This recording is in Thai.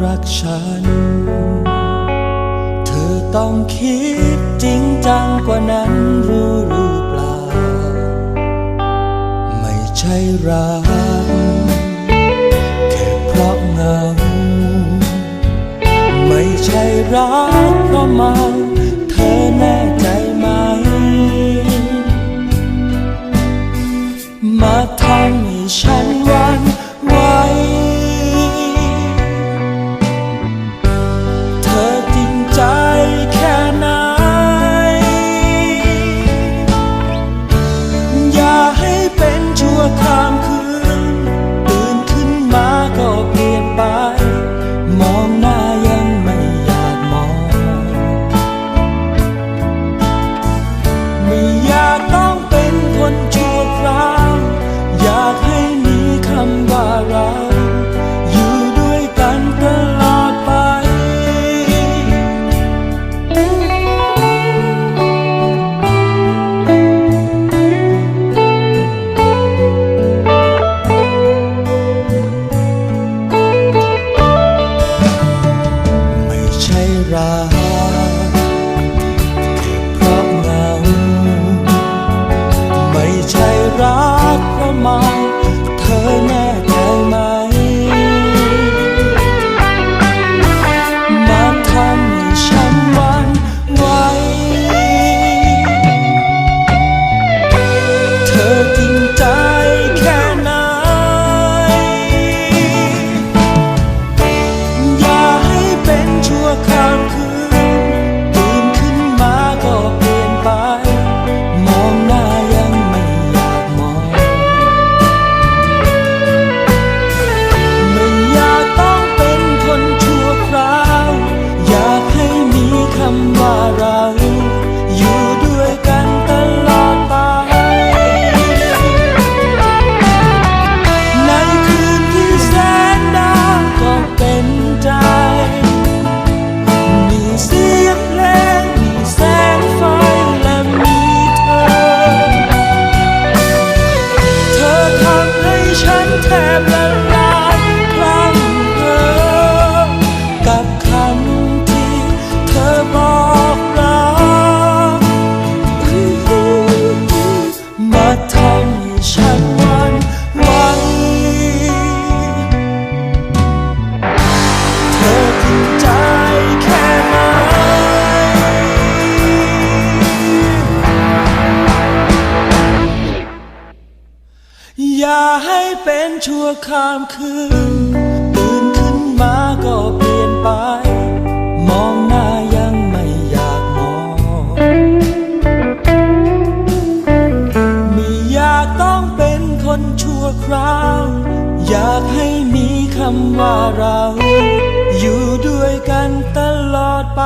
รักฉันเธอต้องคิดจริงจังกว่านั้นรู้หรือเปล่าไม่ใช่รักแค่เพราะเหงาไม่ใช่รักเพราะเมาเธอแน่ใจไหมมาทำให้ฉันหวั่นไหวเธอจริงใจแค่ไหนอย่าให้เป็นชั่วข้ามคืนตื่นขึ้นมาก็เปลี่ยนไปมองหน้ายังไม่อยากมองไม่อยากต้องเป็นคนชั่วคราวอยากให้มีคำว่าเราอยู่ด้วยกันตลอดไปไม่ใช่รักแค่เพราะเหงาไม่ใช่รักเพราะเมาเธอแน่ใจไหมมาทำให้ฉันหวั่นไหวเธอจริงใจแค่ไหนอย่าให้เป็นชั่วข้ามคืนตื่นขึ้นมาก็เปลี่ยนไปมองหน้ายังไม่อยากมองไม่อยากต้องเป็นคนชั่วคราวอยากให้มีคำว่าเราอยู่ด้วยกันตลอดไปในคืนที่แสนดาวก็เป็นใจมีเสียงเพลงมีแสงไฟและมีเธอทำให้ฉันแทบละลายคลั่งเพ้อกับคำที่เธอบอกรักมาทำให้ฉันหวั่นไหวเธอจริงใจแค่ไหนอย่าให้เป็นชั่วข้ามคืนตื่นขึ้นมาก็เปลี่ยนไปมองหน้ายังไม่อยากมองไม่อยากต้องเป็นคนชั่วคราวอยากให้มีคำว่าเราอยู่ด้วยกันตลอดไป